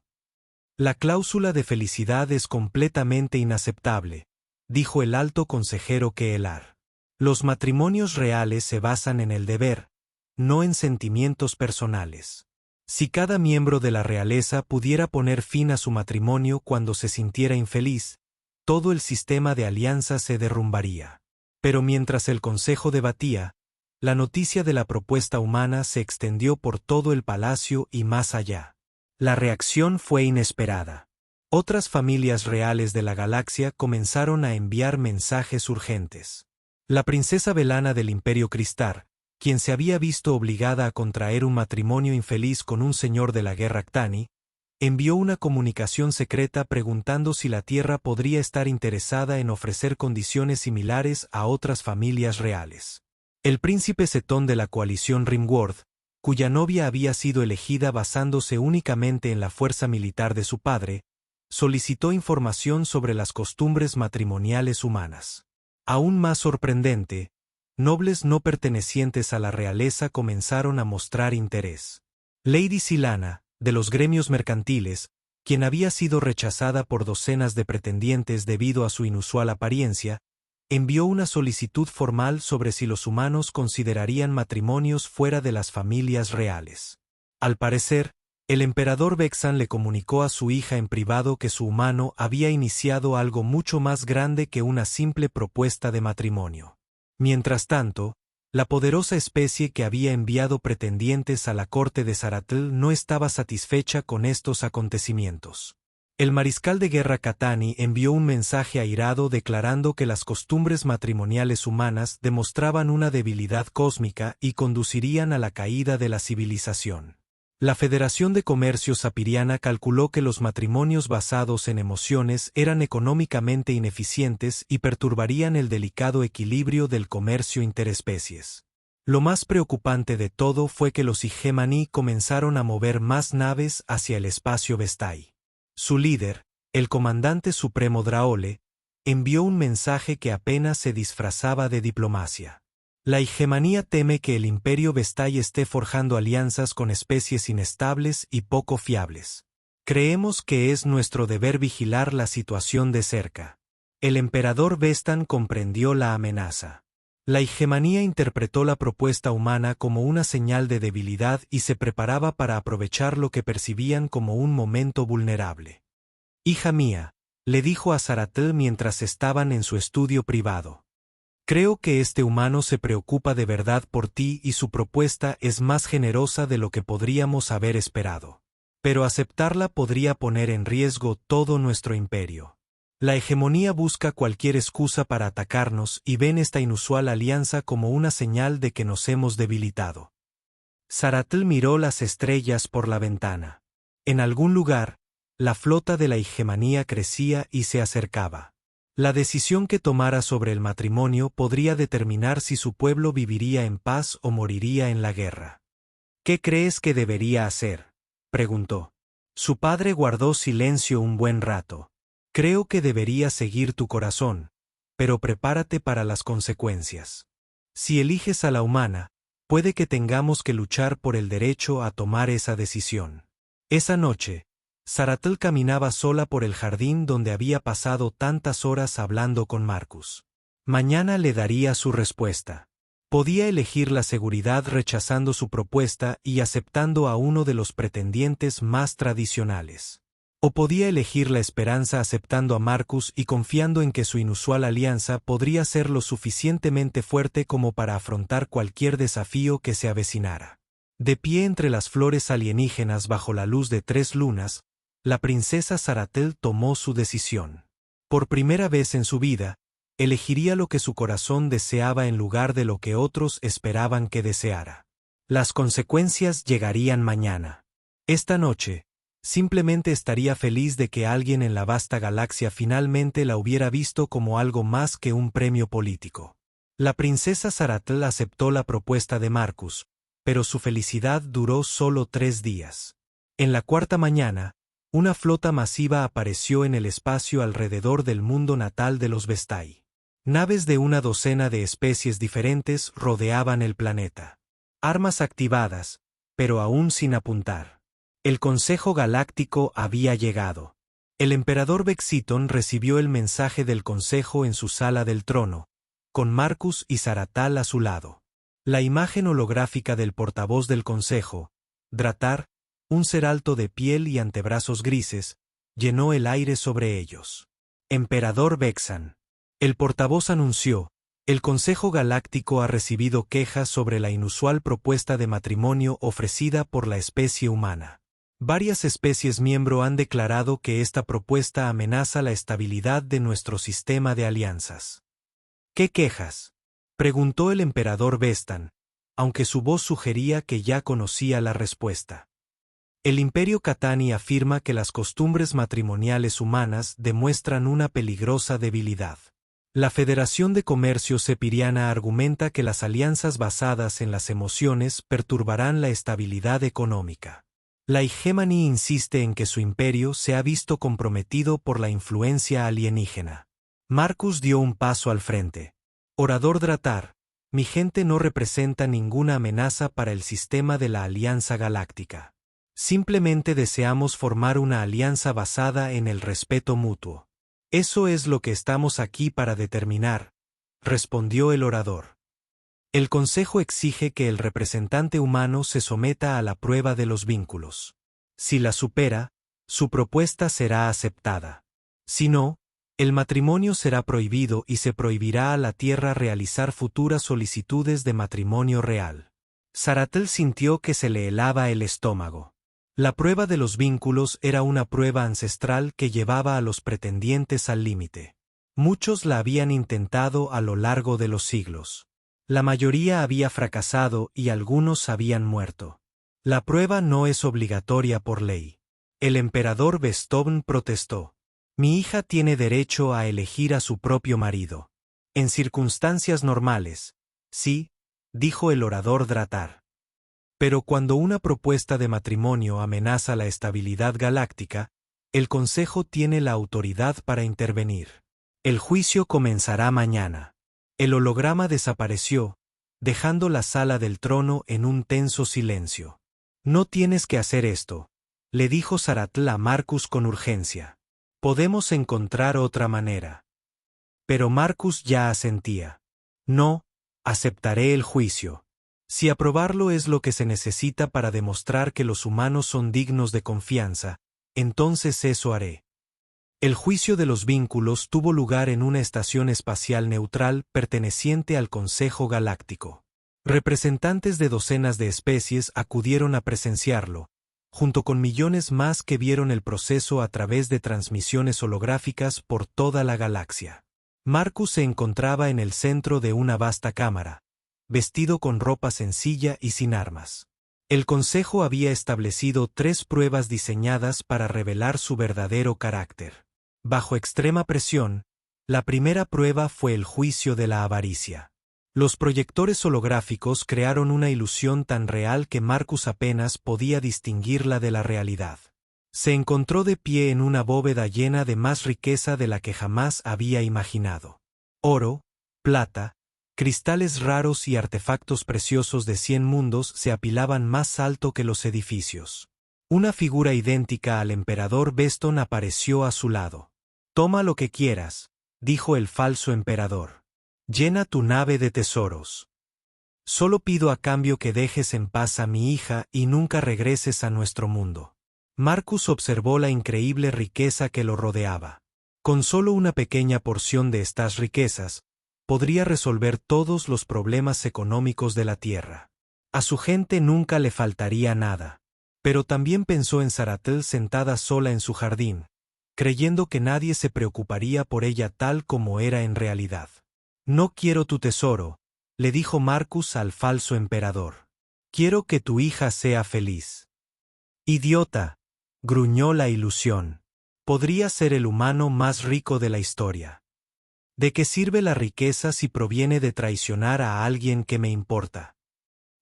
La cláusula de felicidad es completamente inaceptable, dijo el alto consejero Keelar. Los matrimonios reales se basan en el deber, no en sentimientos personales. Si cada miembro de la realeza pudiera poner fin a su matrimonio cuando se sintiera infeliz, todo el sistema de alianza se derrumbaría. Pero mientras el consejo debatía, la noticia de la propuesta humana se extendió por todo el palacio y más allá. La reacción fue inesperada. Otras familias reales de la galaxia comenzaron a enviar mensajes urgentes. La princesa Belana del Imperio Cristar, quien se había visto obligada a contraer un matrimonio infeliz con un señor de la guerra Ctani, envió una comunicación secreta preguntando si la Tierra podría estar interesada en ofrecer condiciones similares a otras familias reales. El príncipe Setón de la coalición Rimworth, cuya novia había sido elegida basándose únicamente en la fuerza militar de su padre, solicitó información sobre las costumbres matrimoniales humanas. Aún más sorprendente, nobles no pertenecientes a la realeza comenzaron a mostrar interés. Lady Silana, de los gremios mercantiles, quien había sido rechazada por docenas de pretendientes debido a su inusual apariencia, envió una solicitud formal sobre si los humanos considerarían matrimonios fuera de las familias reales. Al parecer, el emperador Vexan le comunicó a su hija en privado que su humano había iniciado algo mucho más grande que una simple propuesta de matrimonio. Mientras tanto, la poderosa especie que había enviado pretendientes a la corte de Saratel no estaba satisfecha con estos acontecimientos. El mariscal de guerra Katani envió un mensaje airado declarando que las costumbres matrimoniales humanas demostraban una debilidad cósmica y conducirían a la caída de la civilización. La Federación de Comercio Sapiriana calculó que los matrimonios basados en emociones eran económicamente ineficientes y perturbarían el delicado equilibrio del comercio interespecies. Lo más preocupante de todo fue que los Igemani comenzaron a mover más naves hacia el espacio Vestai. Su líder, el comandante supremo Draole, envió un mensaje que apenas se disfrazaba de diplomacia. La hegemonía teme que el imperio Vestai esté forjando alianzas con especies inestables y poco fiables. Creemos que es nuestro deber vigilar la situación de cerca. El emperador Vestan comprendió la amenaza. La hegemonía interpretó la propuesta humana como una señal de debilidad y se preparaba para aprovechar lo que percibían como un momento vulnerable. «Hija mía», le dijo a Zaratel mientras estaban en su estudio privado. «Creo que este humano se preocupa de verdad por ti y su propuesta es más generosa de lo que podríamos haber esperado. Pero aceptarla podría poner en riesgo todo nuestro imperio. La hegemonía busca cualquier excusa para atacarnos y ven esta inusual alianza como una señal de que nos hemos debilitado». Zaratel miró las estrellas por la ventana. En algún lugar, la flota de la hegemonía crecía y se acercaba. La decisión que tomara sobre el matrimonio podría determinar si su pueblo viviría en paz o moriría en la guerra. «¿Qué crees que debería hacer?», preguntó. Su padre guardó silencio un buen rato. «Creo que deberías seguir tu corazón, pero prepárate para las consecuencias. Si eliges a la humana, puede que tengamos que luchar por el derecho a tomar esa decisión». Esa noche, Zaratel caminaba sola por el jardín donde había pasado tantas horas hablando con Marcus. Mañana le daría su respuesta. Podía elegir la seguridad rechazando su propuesta y aceptando a uno de los pretendientes más tradicionales. O podía elegir la esperanza aceptando a Marcus y confiando en que su inusual alianza podría ser lo suficientemente fuerte como para afrontar cualquier desafío que se avecinara. De pie entre las flores alienígenas bajo la luz de 3 lunas, la princesa Zaratel tomó su decisión. Por primera vez en su vida, elegiría lo que su corazón deseaba en lugar de lo que otros esperaban que deseara. Las consecuencias llegarían mañana. Esta noche, simplemente estaría feliz de que alguien en la vasta galaxia finalmente la hubiera visto como algo más que un premio político. La princesa Zaratel aceptó la propuesta de Marcus, pero su felicidad duró solo 3 días. En la cuarta mañana, una flota masiva apareció en el espacio alrededor del mundo natal de los Vestai. Naves de una docena de especies diferentes rodeaban el planeta. Armas activadas, pero aún sin apuntar. El Consejo Galáctico había llegado. El emperador Bexiton recibió el mensaje del Consejo en su sala del trono, con Marcus y Zaratal a su lado. La imagen holográfica del portavoz del Consejo, Dratar, un ser alto de piel y antebrazos grises, llenó el aire sobre ellos. «Emperador Vexan», el portavoz anunció, «el Consejo Galáctico ha recibido quejas sobre la inusual propuesta de matrimonio ofrecida por la especie humana. Varias especies miembro han declarado que esta propuesta amenaza la estabilidad de nuestro sistema de alianzas». «¿Qué quejas?», preguntó el emperador Vestan, aunque su voz sugería que ya conocía la respuesta. El Imperio Catani afirma que las costumbres matrimoniales humanas demuestran una peligrosa debilidad. La Federación de Comercio Sepiriana argumenta que las alianzas basadas en las emociones perturbarán la estabilidad económica. La hegemonía insiste en que su imperio se ha visto comprometido por la influencia alienígena. Marcus dio un paso al frente. «Orador Dratar, mi gente no representa ninguna amenaza para el sistema de la Alianza Galáctica. Simplemente deseamos formar una alianza basada en el respeto mutuo. Eso es lo que estamos aquí para determinar», respondió el orador. «El Consejo exige que el representante humano se someta a la prueba de los vínculos. Si la supera, su propuesta será aceptada. Si no, el matrimonio será prohibido y se prohibirá a la Tierra realizar futuras solicitudes de matrimonio real». Zaratel sintió que se le helaba el estómago. La prueba de los vínculos era una prueba ancestral que llevaba a los pretendientes al límite. Muchos la habían intentado a lo largo de los siglos. La mayoría había fracasado y algunos habían muerto. La prueba no es obligatoria por ley. El emperador Beethoven protestó. Mi hija tiene derecho a elegir a su propio marido. En circunstancias normales, sí, dijo el orador Dratar. Pero cuando una propuesta de matrimonio amenaza la estabilidad galáctica, el Consejo tiene la autoridad para intervenir. El juicio comenzará mañana. El holograma desapareció, dejando la sala del trono en un tenso silencio. No tienes que hacer esto, le dijo Zaratl a Marcus con urgencia. Podemos encontrar otra manera. Pero Marcus ya asentía. No, aceptaré el juicio. Si aprobarlo es lo que se necesita para demostrar que los humanos son dignos de confianza, entonces eso haré. El juicio de los vínculos tuvo lugar en una estación espacial neutral perteneciente al Consejo Galáctico. Representantes de docenas de especies acudieron a presenciarlo, junto con millones más que vieron el proceso a través de transmisiones holográficas por toda la galaxia. Marcus se encontraba en el centro de una vasta cámara, vestido con ropa sencilla y sin armas. El Consejo había establecido 3 pruebas diseñadas para revelar su verdadero carácter. Bajo extrema presión, la primera prueba fue el juicio de la avaricia. Los proyectores holográficos crearon una ilusión tan real que Marcus apenas podía distinguirla de la realidad. Se encontró de pie en una bóveda llena de más riqueza de la que jamás había imaginado. Oro, plata, cristales raros y artefactos preciosos de 100 mundos se apilaban más alto que los edificios. Una figura idéntica al emperador Beston apareció a su lado. «Toma lo que quieras», dijo el falso emperador. «Llena tu nave de tesoros. Solo pido a cambio que dejes en paz a mi hija y nunca regreses a nuestro mundo». Marcus observó la increíble riqueza que lo rodeaba. Con solo una pequeña porción de estas riquezas, podría resolver todos los problemas económicos de la Tierra. A su gente nunca le faltaría nada. Pero también pensó en Zaratl sentada sola en su jardín, creyendo que nadie se preocuparía por ella tal como era en realidad. «No quiero tu tesoro», le dijo Marcus al falso emperador. «Quiero que tu hija sea feliz». «Idiota», gruñó la ilusión. «Podría ser el humano más rico de la historia. ¿De qué sirve la riqueza si proviene de traicionar a alguien que me importa?»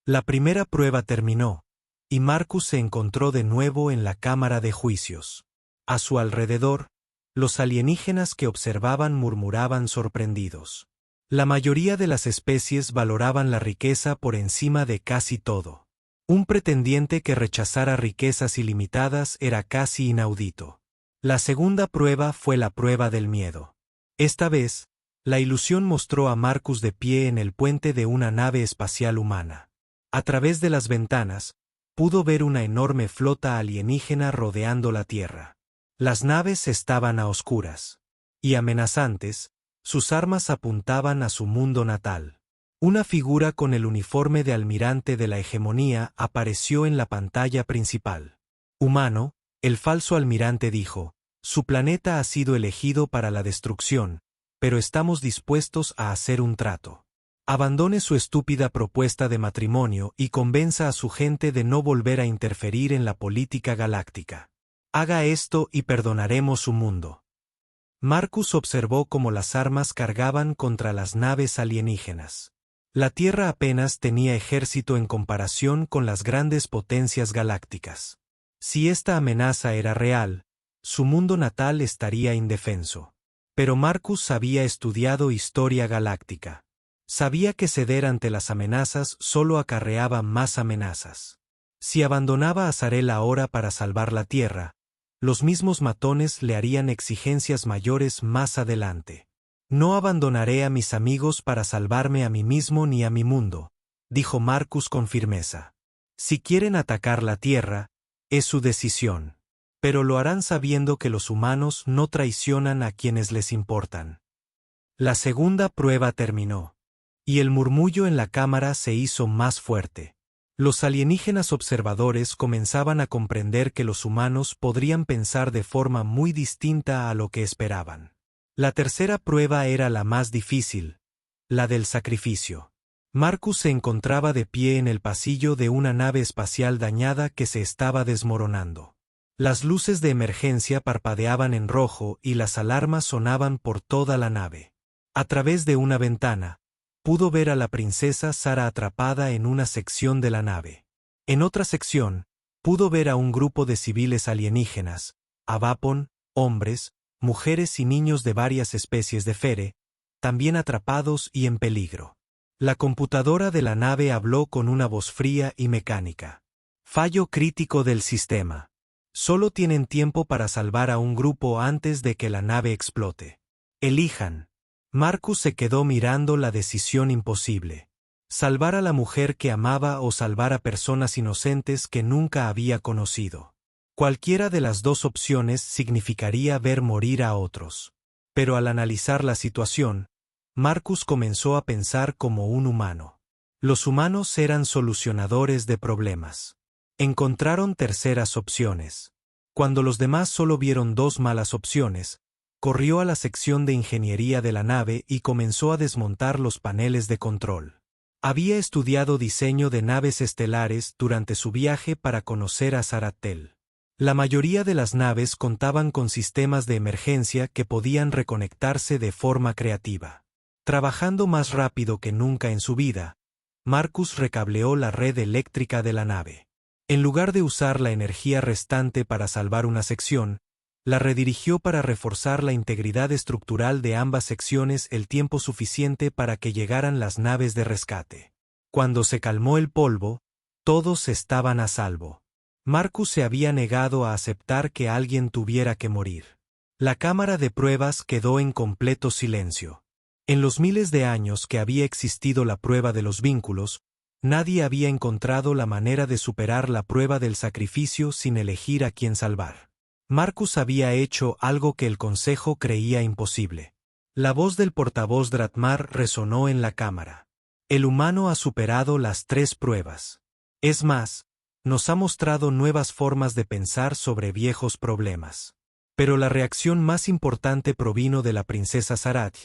La primera prueba terminó, y Marcus se encontró de nuevo en la cámara de juicios. A su alrededor, los alienígenas que observaban murmuraban sorprendidos. La mayoría de las especies valoraban la riqueza por encima de casi todo. Un pretendiente que rechazara riquezas ilimitadas era casi inaudito. La segunda prueba fue la prueba del miedo. Esta vez, la ilusión mostró a Marcus de pie en el puente de una nave espacial humana. A través de las ventanas, pudo ver una enorme flota alienígena rodeando la Tierra. Las naves estaban a oscuras. Y amenazantes, sus armas apuntaban a su mundo natal. Una figura con el uniforme de almirante de la hegemonía apareció en la pantalla principal. «Humano», el falso almirante dijo, «su planeta ha sido elegido para la destrucción, pero estamos dispuestos a hacer un trato. Abandone su estúpida propuesta de matrimonio y convenza a su gente de no volver a interferir en la política galáctica. Haga esto y perdonaremos su mundo». Marcus observó cómo las armas cargaban contra las naves alienígenas. La Tierra apenas tenía ejército en comparación con las grandes potencias galácticas. Si esta amenaza era real, su mundo natal estaría indefenso. Pero Marcus había estudiado historia galáctica. Sabía que ceder ante las amenazas solo acarreaba más amenazas. Si abandonaba a Zarel ahora para salvar la Tierra, los mismos matones le harían exigencias mayores más adelante. «No abandonaré a mis amigos para salvarme a mí mismo ni a mi mundo», dijo Marcus con firmeza. «Si quieren atacar la Tierra, es su decisión. Pero lo harán sabiendo que los humanos no traicionan a quienes les importan». La segunda prueba terminó. Y el murmullo en la cámara se hizo más fuerte. Los alienígenas observadores comenzaban a comprender que los humanos podrían pensar de forma muy distinta a lo que esperaban. La tercera prueba era la más difícil, la del sacrificio. Marcus se encontraba de pie en el pasillo de una nave espacial dañada que se estaba desmoronando. Las luces de emergencia parpadeaban en rojo y las alarmas sonaban por toda la nave. A través de una ventana, pudo ver a la princesa Sara atrapada en una sección de la nave. En otra sección, pudo ver a un grupo de civiles alienígenas, Avapon, hombres, mujeres y niños de varias especies de Fere, también atrapados y en peligro. La computadora de la nave habló con una voz fría y mecánica. Fallo crítico del sistema. Solo tienen tiempo para salvar a un grupo antes de que la nave explote. Elijan. Marcus se quedó mirando la decisión imposible. Salvar a la mujer que amaba o salvar a personas inocentes que nunca había conocido. Cualquiera de las dos opciones significaría ver morir a otros. Pero al analizar la situación, Marcus comenzó a pensar como un humano. Los humanos eran solucionadores de problemas. Encontraron terceras opciones. Cuando los demás solo vieron dos malas opciones, corrió a la sección de ingeniería de la nave y comenzó a desmontar los paneles de control. Había estudiado diseño de naves estelares durante su viaje para conocer a Saratel. La mayoría de las naves contaban con sistemas de emergencia que podían reconectarse de forma creativa. Trabajando más rápido que nunca en su vida, Marcus recableó la red eléctrica de la nave. En lugar de usar la energía restante para salvar una sección, la redirigió para reforzar la integridad estructural de ambas secciones el tiempo suficiente para que llegaran las naves de rescate. Cuando se calmó el polvo, todos estaban a salvo. Marcus se había negado a aceptar que alguien tuviera que morir. La cámara de pruebas quedó en completo silencio. En los miles de años que había existido la prueba de los vínculos, nadie había encontrado la manera de superar la prueba del sacrificio sin elegir a quién salvar. Marcus había hecho algo que el Consejo creía imposible. La voz del portavoz Dratmar resonó en la cámara. El humano ha superado las 3 pruebas. Es más, nos ha mostrado nuevas formas de pensar sobre viejos problemas. Pero la reacción más importante provino de la princesa Sarat,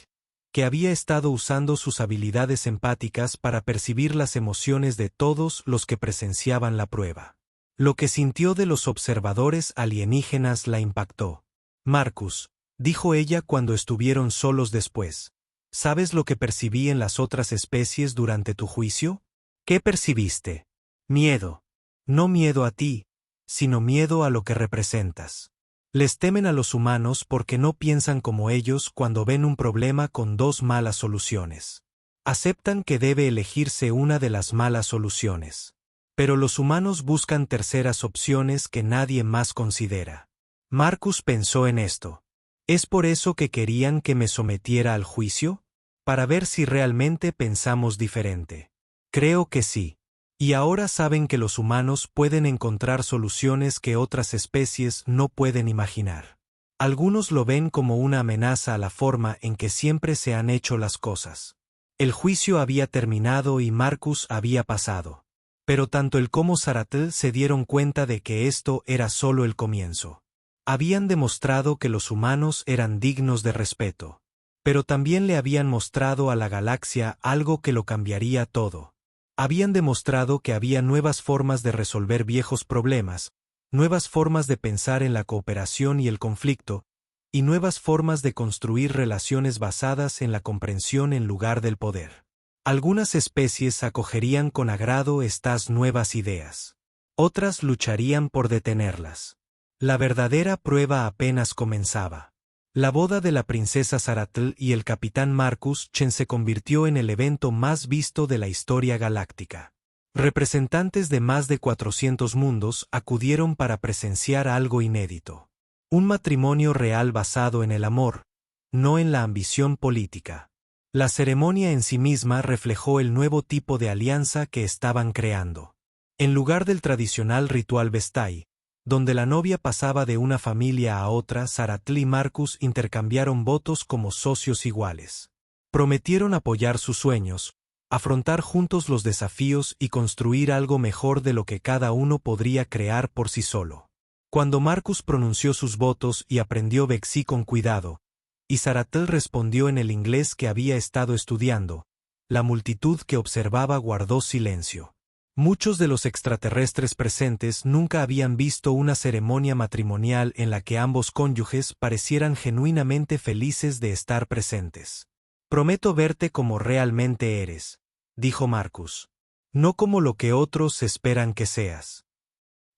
que había estado usando sus habilidades empáticas para percibir las emociones de todos los que presenciaban la prueba. Lo que sintió de los observadores alienígenas la impactó. Marcus, dijo ella cuando estuvieron solos después, ¿sabes lo que percibí en las otras especies durante tu juicio? ¿Qué percibiste? Miedo. No miedo a ti, sino miedo a lo que representas. Les temen a los humanos porque no piensan como ellos cuando ven un problema con 2 malas soluciones. Aceptan que debe elegirse una de las malas soluciones. Pero los humanos buscan terceras opciones que nadie más considera. Marcus pensó en esto. ¿Es por eso que querían que me sometiera al juicio? Para ver si realmente pensamos diferente. Creo que sí. Y ahora saben que los humanos pueden encontrar soluciones que otras especies no pueden imaginar. Algunos lo ven como una amenaza a la forma en que siempre se han hecho las cosas. El juicio había terminado y Marcus había pasado. Pero tanto él como Saratel se dieron cuenta de que esto era solo el comienzo. Habían demostrado que los humanos eran dignos de respeto. Pero también le habían mostrado a la galaxia algo que lo cambiaría todo. Habían demostrado que había nuevas formas de resolver viejos problemas, nuevas formas de pensar en la cooperación y el conflicto, y nuevas formas de construir relaciones basadas en la comprensión en lugar del poder. Algunas especies acogerían con agrado estas nuevas ideas. Otras lucharían por detenerlas. La verdadera prueba apenas comenzaba. La boda de la princesa Saratel y el capitán Marcus Chen se convirtió en el evento más visto de la historia galáctica. Representantes de más de 400 mundos acudieron para presenciar algo inédito. Un matrimonio real basado en el amor, no en la ambición política. La ceremonia en sí misma reflejó el nuevo tipo de alianza que estaban creando. En lugar del tradicional ritual Vestai, donde la novia pasaba de una familia a otra, Saratel y Marcus intercambiaron votos como socios iguales. Prometieron apoyar sus sueños, afrontar juntos los desafíos y construir algo mejor de lo que cada uno podría crear por sí solo. Cuando Marcus pronunció sus votos y aprendió Vexi con cuidado, y Saratel respondió en el inglés que había estado estudiando, la multitud que observaba guardó silencio. Muchos de los extraterrestres presentes nunca habían visto una ceremonia matrimonial en la que ambos cónyuges parecieran genuinamente felices de estar presentes. «Prometo verte como realmente eres», dijo Marcus. «No como lo que otros esperan que seas».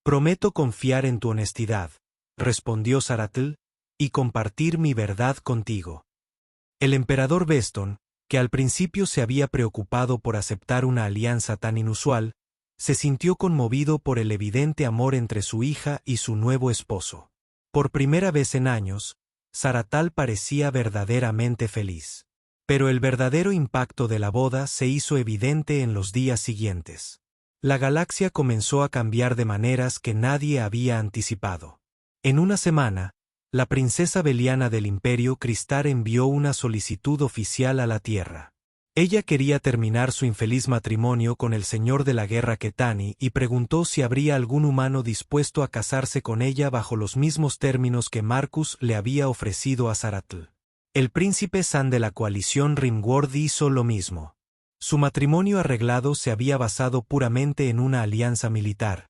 «Prometo confiar en tu honestidad», respondió Saratul, «y compartir mi verdad contigo». El emperador Beston, que al principio se había preocupado por aceptar una alianza tan inusual, se sintió conmovido por el evidente amor entre su hija y su nuevo esposo. Por primera vez en años, Saratal parecía verdaderamente feliz. Pero el verdadero impacto de la boda se hizo evidente en los días siguientes. La galaxia comenzó a cambiar de maneras que nadie había anticipado. En una semana, la princesa Beliana del Imperio Cristar envió una solicitud oficial a la Tierra. Ella quería terminar su infeliz matrimonio con el señor de la guerra Ketani y preguntó si habría algún humano dispuesto a casarse con ella bajo los mismos términos que Marcus le había ofrecido a Saratul. El príncipe San de la coalición Rimworld hizo lo mismo. Su matrimonio arreglado se había basado puramente en una alianza militar,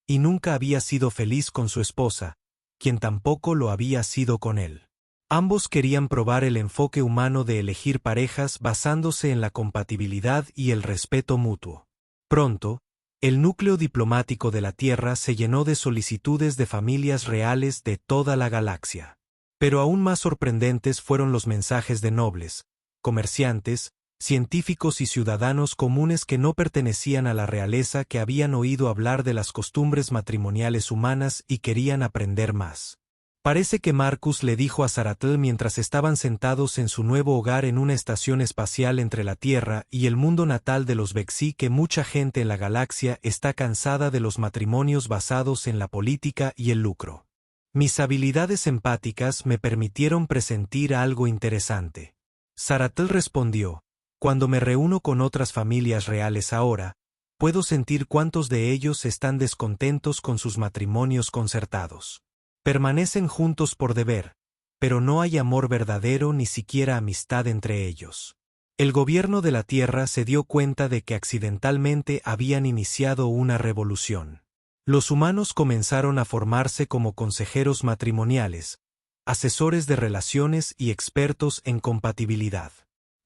y nunca había sido feliz con su esposa, quien tampoco lo había sido con él. Ambos querían probar el enfoque humano de elegir parejas basándose en la compatibilidad y el respeto mutuo. Pronto, el núcleo diplomático de la Tierra se llenó de solicitudes de familias reales de toda la galaxia. Pero aún más sorprendentes fueron los mensajes de nobles, comerciantes, científicos y ciudadanos comunes que no pertenecían a la realeza que habían oído hablar de las costumbres matrimoniales humanas y querían aprender más. Parece que Marcus le dijo a Saratul mientras estaban sentados en su nuevo hogar en una estación espacial entre la Tierra y el mundo natal de los Vexi que mucha gente en la galaxia está cansada de los matrimonios basados en la política y el lucro. Mis habilidades empáticas me permitieron presentir algo interesante. Saratul respondió, cuando me reúno con otras familias reales ahora, puedo sentir cuántos de ellos están descontentos con sus matrimonios concertados. Permanecen juntos por deber, pero no hay amor verdadero ni siquiera amistad entre ellos. El gobierno de la Tierra se dio cuenta de que accidentalmente habían iniciado una revolución. Los humanos comenzaron a formarse como consejeros matrimoniales, asesores de relaciones y expertos en compatibilidad.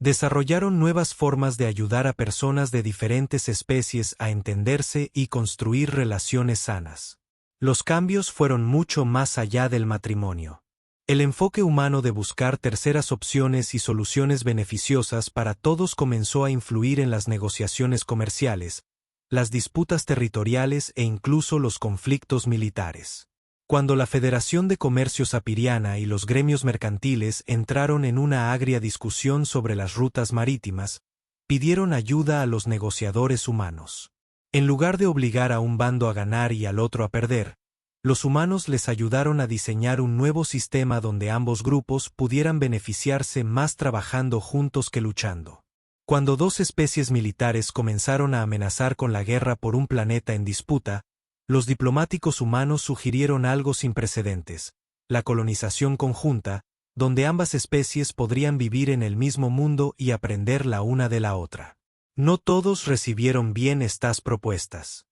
Desarrollaron nuevas formas de ayudar a personas de diferentes especies a entenderse y construir relaciones sanas. Los cambios fueron mucho más allá del matrimonio. El enfoque humano de buscar terceras opciones y soluciones beneficiosas para todos comenzó a influir en las negociaciones comerciales, las disputas territoriales e incluso los conflictos militares. Cuando la Federación de Comercio Sapiriana y los gremios mercantiles entraron en una agria discusión sobre las rutas marítimas, pidieron ayuda a los negociadores humanos. En lugar de obligar a un bando a ganar y al otro a perder, los humanos les ayudaron a diseñar un nuevo sistema donde ambos grupos pudieran beneficiarse más trabajando juntos que luchando. Cuando dos especies militares comenzaron a amenazar con la guerra por un planeta en disputa, los diplomáticos humanos sugirieron algo sin precedentes, la colonización conjunta, donde ambas especies podrían vivir en el mismo mundo y aprender la una de la otra. No todos recibieron bien estas propuestas.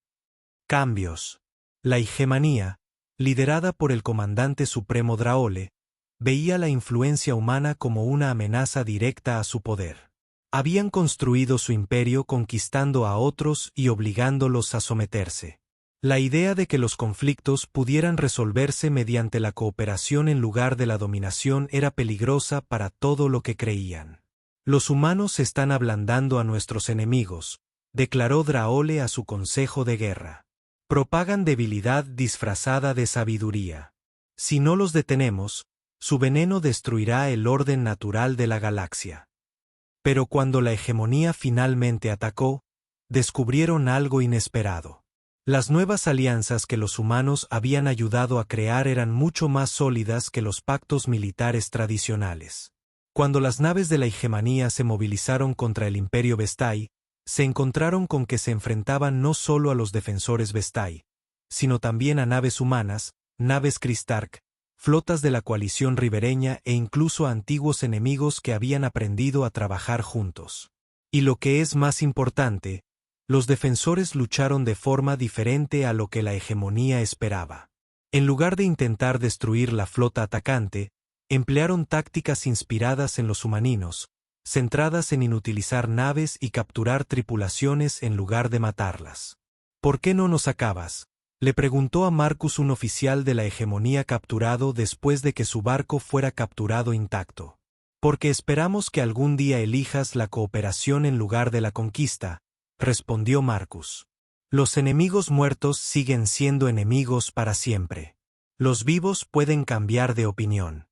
Cambios. La hegemonía, liderada por el comandante supremo Draole, veía la influencia humana como una amenaza directa a su poder. Habían construido su imperio conquistando a otros y obligándolos a someterse. La idea de que los conflictos pudieran resolverse mediante la cooperación en lugar de la dominación era peligrosa para todo lo que creían. Los humanos están ablandando a nuestros enemigos, declaró Draole a su consejo de guerra. Propagan debilidad disfrazada de sabiduría. Si no los detenemos, su veneno destruirá el orden natural de la galaxia. Pero cuando la hegemonía finalmente atacó, descubrieron algo inesperado. Las nuevas alianzas que los humanos habían ayudado a crear eran mucho más sólidas que los pactos militares tradicionales. Cuando las naves de la hegemonía se movilizaron contra el Imperio Vestai, se encontraron con que se enfrentaban no solo a los defensores Vestai, sino también a naves humanas, naves Cristark, flotas de la coalición ribereña e incluso a antiguos enemigos que habían aprendido a trabajar juntos. Y lo que es más importante, los defensores lucharon de forma diferente a lo que la hegemonía esperaba. En lugar de intentar destruir la flota atacante, emplearon tácticas inspiradas en los humaninos, centradas en inutilizar naves y capturar tripulaciones en lugar de matarlas. ¿Por qué no nos acabas?, le preguntó a Marcus un oficial de la hegemonía capturado después de que su barco fuera capturado intacto. Porque esperamos que algún día elijas la cooperación en lugar de la conquista, respondió Marcus. Los enemigos muertos siguen siendo enemigos para siempre. Los vivos pueden cambiar de opinión.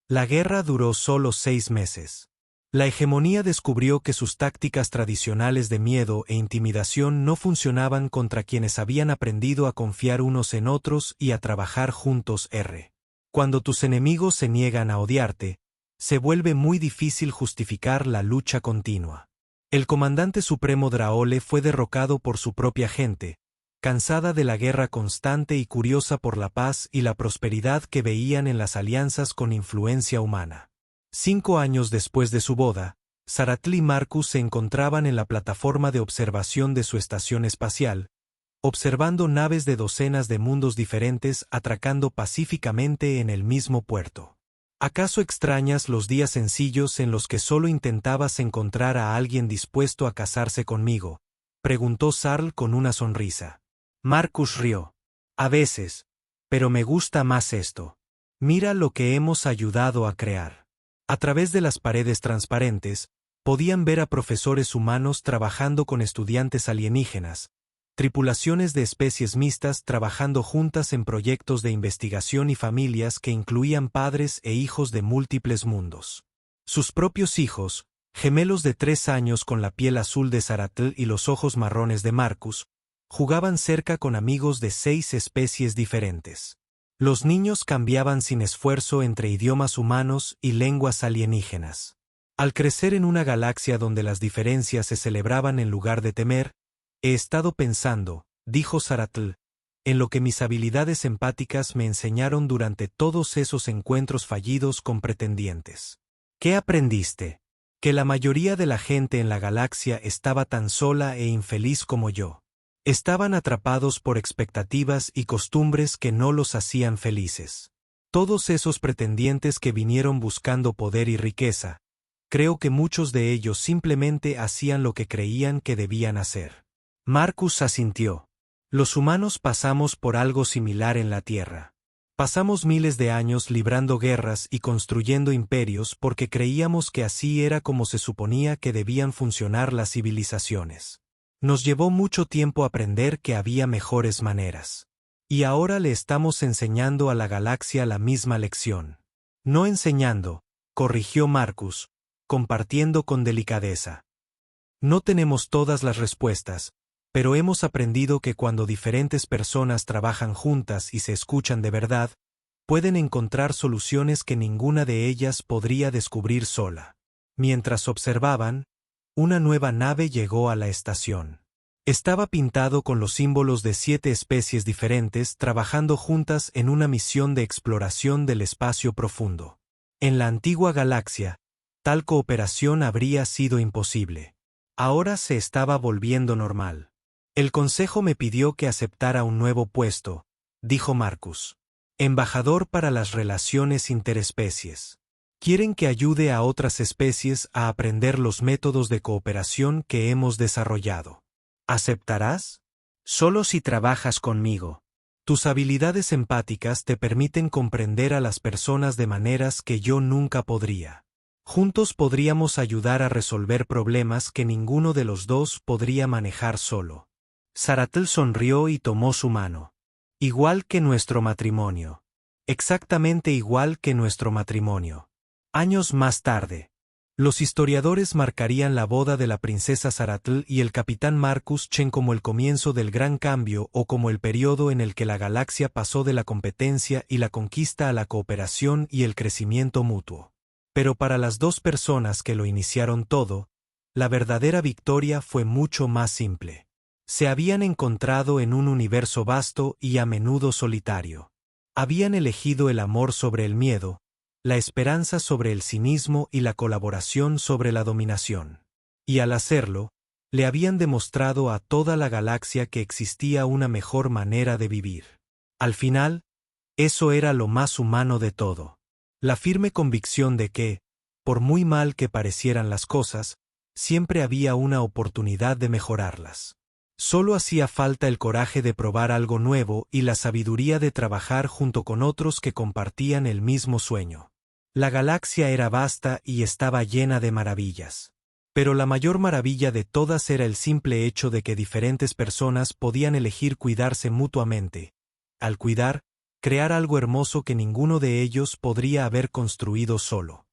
La guerra duró solo 6 meses. La hegemonía descubrió que sus tácticas tradicionales de miedo e intimidación no funcionaban contra quienes habían aprendido a confiar unos en otros y a trabajar juntos. Cuando tus enemigos se niegan a odiarte, se vuelve muy difícil justificar la lucha continua. El comandante supremo Draole fue derrocado por su propia gente, cansada de la guerra constante y curiosa por la paz y la prosperidad que veían en las alianzas con influencia humana. 5 años después de su boda, Zarathil y Marcus se encontraban en la plataforma de observación de su estación espacial, observando naves de docenas de mundos diferentes atracando pacíficamente en el mismo puerto. ¿Acaso extrañas los días sencillos en los que solo intentabas encontrar a alguien dispuesto a casarse conmigo?, preguntó Sarl con una sonrisa. Marcus rió. A veces, pero me gusta más esto. Mira lo que hemos ayudado a crear. A través de las paredes transparentes, podían ver a profesores humanos trabajando con estudiantes alienígenas, tripulaciones de especies mixtas trabajando juntas en proyectos de investigación y familias que incluían padres e hijos de múltiples mundos. Sus propios hijos, gemelos de 3 años con la piel azul de Zarathil y los ojos marrones de Marcus, jugaban cerca con amigos de 6 especies diferentes. Los niños cambiaban sin esfuerzo entre idiomas humanos y lenguas alienígenas. Al crecer en una galaxia donde las diferencias se celebraban en lugar de temer, he estado pensando, dijo Zarathil, en lo que mis habilidades empáticas me enseñaron durante todos esos encuentros fallidos con pretendientes. ¿Qué aprendiste? Que la mayoría de la gente en la galaxia estaba tan sola e infeliz como yo. Estaban atrapados por expectativas y costumbres que no los hacían felices. Todos esos pretendientes que vinieron buscando poder y riqueza, creo que muchos de ellos simplemente hacían lo que creían que debían hacer. Marcus asintió. Los humanos pasamos por algo similar en la Tierra. Pasamos miles de años librando guerras y construyendo imperios porque creíamos que así era como se suponía que debían funcionar las civilizaciones. Nos llevó mucho tiempo aprender que había mejores maneras. Y ahora le estamos enseñando a la galaxia la misma lección. No enseñando, corrigió Marcus, compartiendo con delicadeza. No tenemos todas las respuestas, pero hemos aprendido que cuando diferentes personas trabajan juntas y se escuchan de verdad, pueden encontrar soluciones que ninguna de ellas podría descubrir sola. Mientras observaban, una nueva nave llegó a la estación. Estaba pintado con los símbolos de 7 especies diferentes trabajando juntas en una misión de exploración del espacio profundo. En la antigua galaxia, tal cooperación habría sido imposible. Ahora se estaba volviendo normal. El consejo me pidió que aceptara un nuevo puesto, dijo Marcus. Embajador para las relaciones interespecies. Quieren que ayude a otras especies a aprender los métodos de cooperación que hemos desarrollado. ¿Aceptarás? Solo si trabajas conmigo. Tus habilidades empáticas te permiten comprender a las personas de maneras que yo nunca podría. Juntos podríamos ayudar a resolver problemas que ninguno de los dos podría manejar solo. Zarathil sonrió y tomó su mano. Igual que nuestro matrimonio. Exactamente igual que nuestro matrimonio. Años más tarde, los historiadores marcarían la boda de la princesa Zarathil y el capitán Marcus Chen como el comienzo del gran cambio o como el periodo en el que la galaxia pasó de la competencia y la conquista a la cooperación y el crecimiento mutuo. Pero para las 2 personas que lo iniciaron todo, la verdadera victoria fue mucho más simple. Se habían encontrado en un universo vasto y a menudo solitario. Habían elegido el amor sobre el miedo, la esperanza sobre el cinismo y la colaboración sobre la dominación. Y al hacerlo, le habían demostrado a toda la galaxia que existía una mejor manera de vivir. Al final, eso era lo más humano de todo. La firme convicción de que, por muy mal que parecieran las cosas, siempre había una oportunidad de mejorarlas. Solo hacía falta el coraje de probar algo nuevo y la sabiduría de trabajar junto con otros que compartían el mismo sueño. La galaxia era vasta y estaba llena de maravillas. Pero la mayor maravilla de todas era el simple hecho de que diferentes personas podían elegir cuidarse mutuamente. Al cuidar, crear algo hermoso que ninguno de ellos podría haber construido solo.